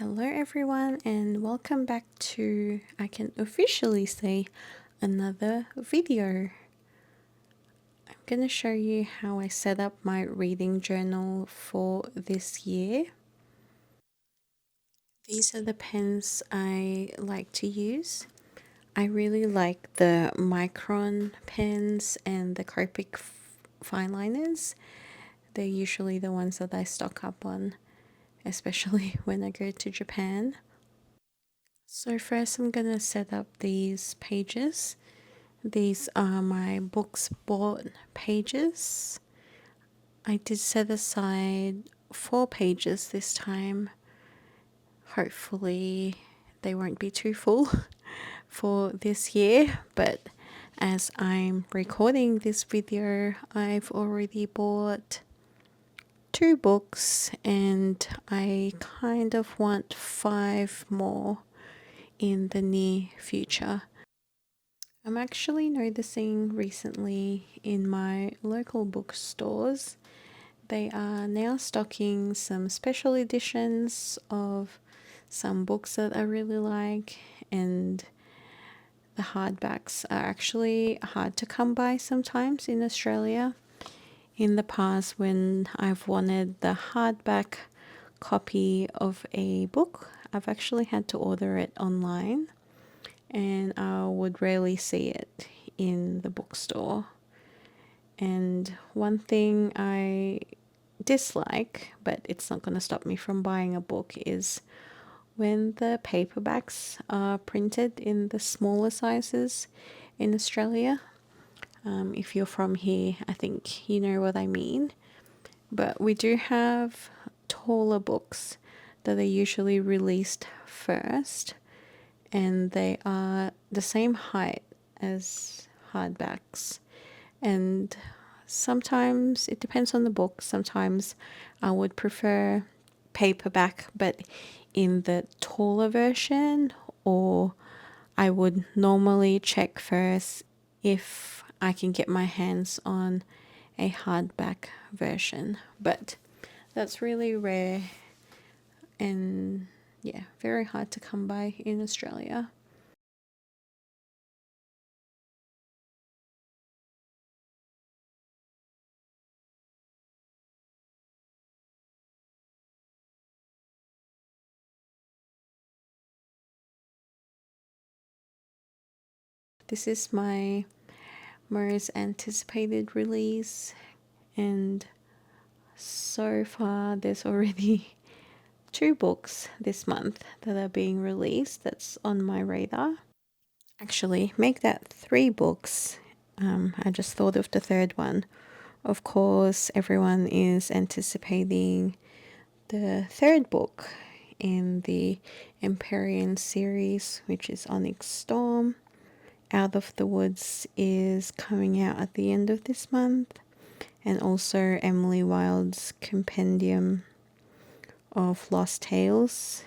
Hello everyone and welcome back to, I can officially say, another video. I'm going to show you how I set up my reading journal for this year. These are the pens I like to use. I really like the Micron pens and the Copic Fineliners. They're usually the ones that I stock up on, especially when I go to Japan. So first I'm going to set up these pages. These are my books bought pages. I did set aside 4 pages this time. Hopefully they won't be too full for this year, but as I'm recording this video, I've already bought 2 books and I kind of want 5 more in the near future. I'm actually noticing recently in my local bookstores, they are now stocking some special editions of some books that I really like, and the hardbacks are actually hard to come by sometimes in Australia. In the past, when I've wanted the hardback copy of a book, I've actually had to order it online, and I would rarely see it in the bookstore. And one thing I dislike, but it's not going to stop me from buying a book, is when the paperbacks are printed in the smaller sizes in Australia. If you're from here, I think you know what I mean. But we do have taller books that are usually released first, and they are the same height as hardbacks. And sometimes it depends on the book. Sometimes I would prefer paperback, but in the taller version, or I would normally check first if I can get my hands on a hardback version. But that's really rare and yeah, very hard to come by in Australia. This is my most anticipated release, and so far there's already 2 books this month that are being released. That's on my radar. Actually, make that 3 books. I just thought of the third one. Of course, everyone is anticipating the third book in the Empyrean series, which is Onyx Storm. Out of the Woods is coming out at the end of this month, and also Emily Wilde's Compendium of Lost Tales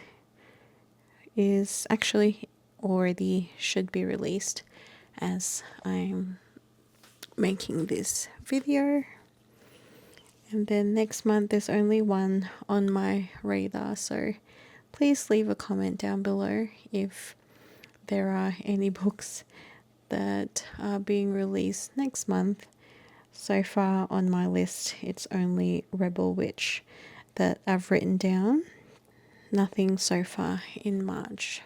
is actually already should be released as I'm making this video. And then next month there's only one on my radar, so please leave a comment down below if there are any books that are being released next month. So far on my list, it's only Rebel Witch that I've written down. Nothing so far in March.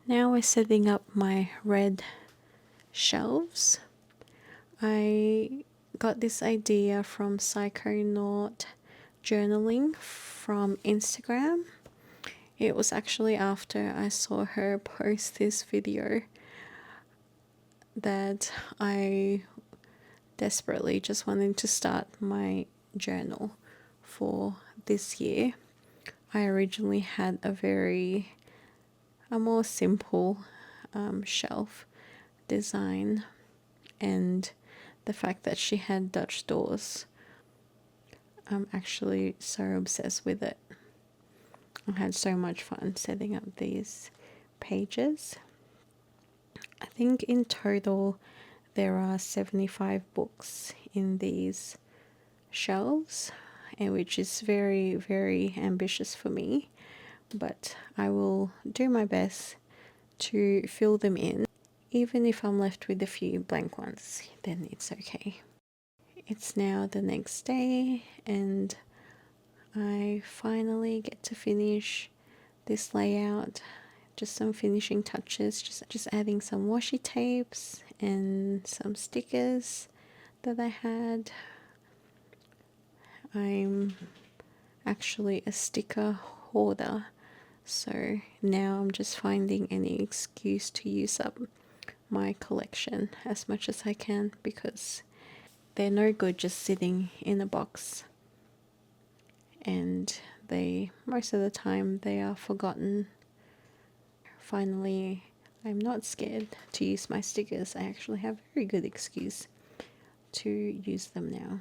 Now we're setting up my red shelves. I got this idea from Psychonaut Journaling from Instagram. It was actually after I saw her post this video that I desperately just wanted to start my journal for this year. I originally had a more simple shelf design, and the fact that she had Dutch doors, I'm actually so obsessed with it. I had so much fun setting up these pages. I think in total there are 75 books in these shelves, and which is very, very ambitious for me, but I will do my best to fill them in. Even if I'm left with a few blank ones, then it's okay. It's now the next day and I finally get to finish this layout. Just some finishing touches, just adding some washi tapes and some stickers that I had. I'm actually a sticker hoarder, so now I'm just finding any excuse to use up my collection as much as I can, because they're no good just sitting in a box, and most of the time they are forgotten. Finally, I'm not scared to use my stickers. I actually have a very good excuse to use them now.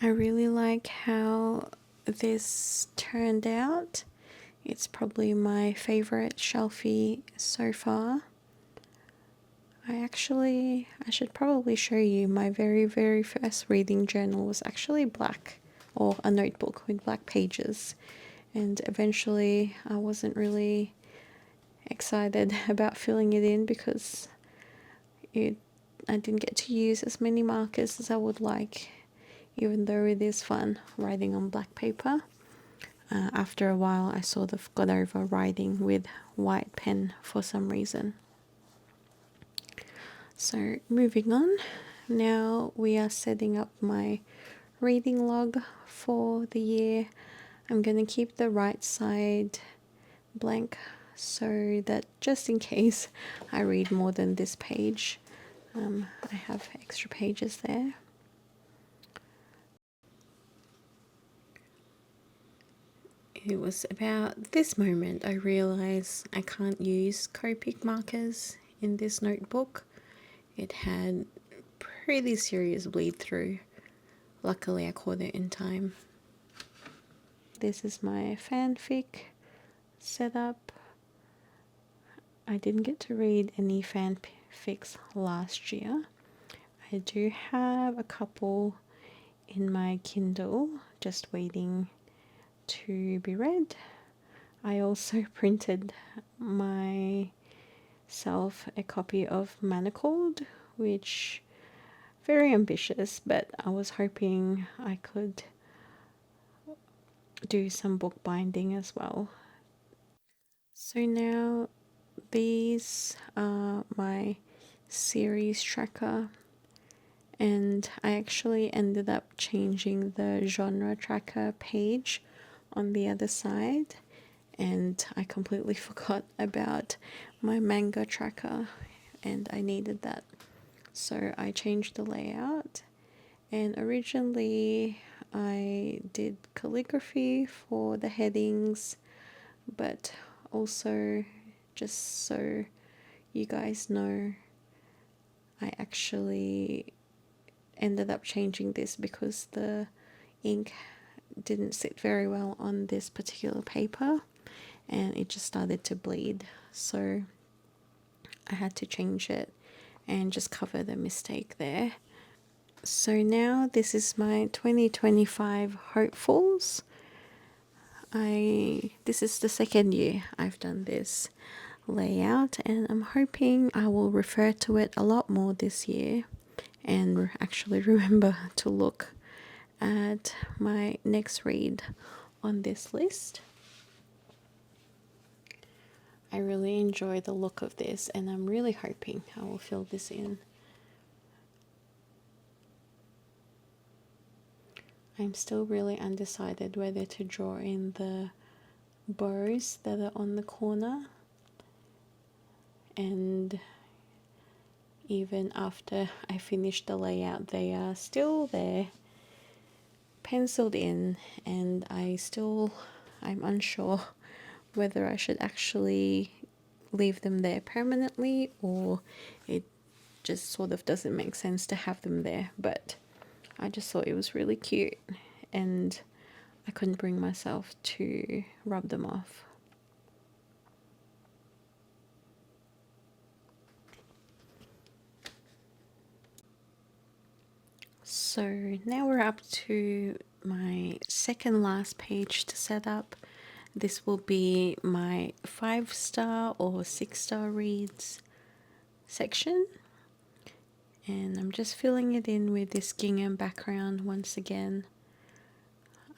I really like how this turned out. It's probably my favorite shelfie so far. I should probably show you my very, very first reading journal was actually black, or a notebook with black pages. And eventually I wasn't really excited about filling it in because I didn't get to use as many markers as I would like, even though it is fun writing on black paper. After a while, I sort of got over writing with white pen for some reason. So moving on, now we are setting up my reading log for the year. I'm going to keep the right side blank so that just in case I read more than this page, I have extra pages there. It was about this moment I realised I can't use Copic markers in this notebook. It had pretty serious bleed through. Luckily I caught it in time. This is my fanfic setup. I didn't get to read any fanfics last year. I do have a couple in my Kindle just waiting to be read. I also printed myself a copy of Manacled, which very ambitious, but I was hoping I could do some bookbinding as well. So now these are my series tracker, and I actually ended up changing the genre tracker page on the other side, and I completely forgot about my manga tracker, and I needed that. So I changed the layout, and originally I did calligraphy for the headings, but also, just so you guys know, I actually ended up changing this because the ink didn't sit very well on this particular paper and it just started to bleed, so I had to change it and just cover the mistake there. So now this is my 2025 hopefuls. This is the second year I've done this layout, and I'm hoping I will refer to it a lot more this year and actually remember to look at my next read on this list. I really enjoy the look of this, and I'm really hoping I will fill this in. I'm still really undecided whether to draw in the bows that are on the corner, and even after I finish the layout they are still there, penciled in, and I'm unsure whether I should actually leave them there permanently or it just sort of doesn't make sense to have them there, but I just thought it was really cute and I couldn't bring myself to rub them off. So now we're up to my second last page to set up. This will be my 5-star or 6-star reads section. And I'm just filling it in with this gingham background once again.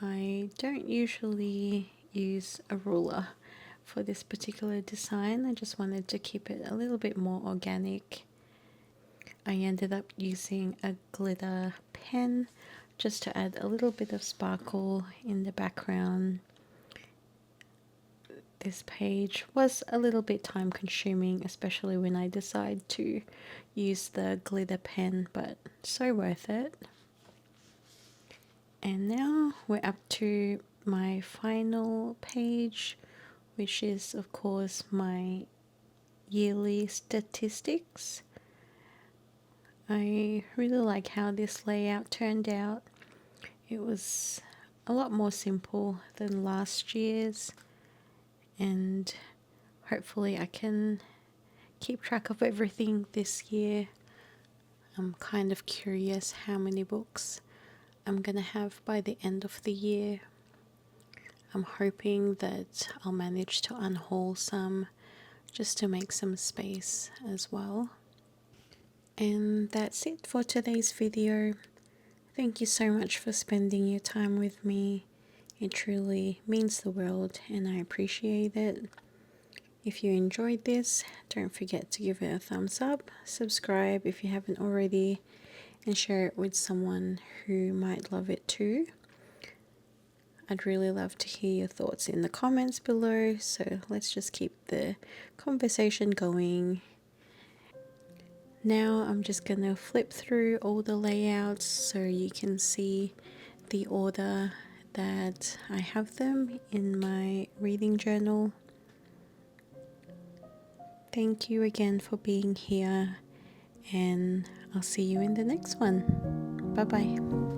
I don't usually use a ruler for this particular design. I just wanted to keep it a little bit more organic. I ended up using a glitter pen just to add a little bit of sparkle in the background. This page was a little bit time consuming, especially when I decide to use the glitter pen, but so worth it. And now we're up to my final page, which is of course my yearly statistics. I really like how this layout turned out. It was a lot more simple than last year's, and hopefully I can keep track of everything this year. I'm kind of curious how many books I'm gonna have by the end of the year. I'm hoping that I'll manage to unhaul some just to make some space as well. And that's it for today's video. Thank you so much for spending your time with me. It truly means the world and I appreciate it. If you enjoyed this, don't forget to give it a thumbs up, subscribe if you haven't already, and share it with someone who might love it too. I'd really love to hear your thoughts in the comments below, so let's just keep the conversation going. Now I'm just gonna flip through all the layouts so you can see the order that I have them in my reading journal. Thank you again for being here, and I'll see you in the next one. Bye bye.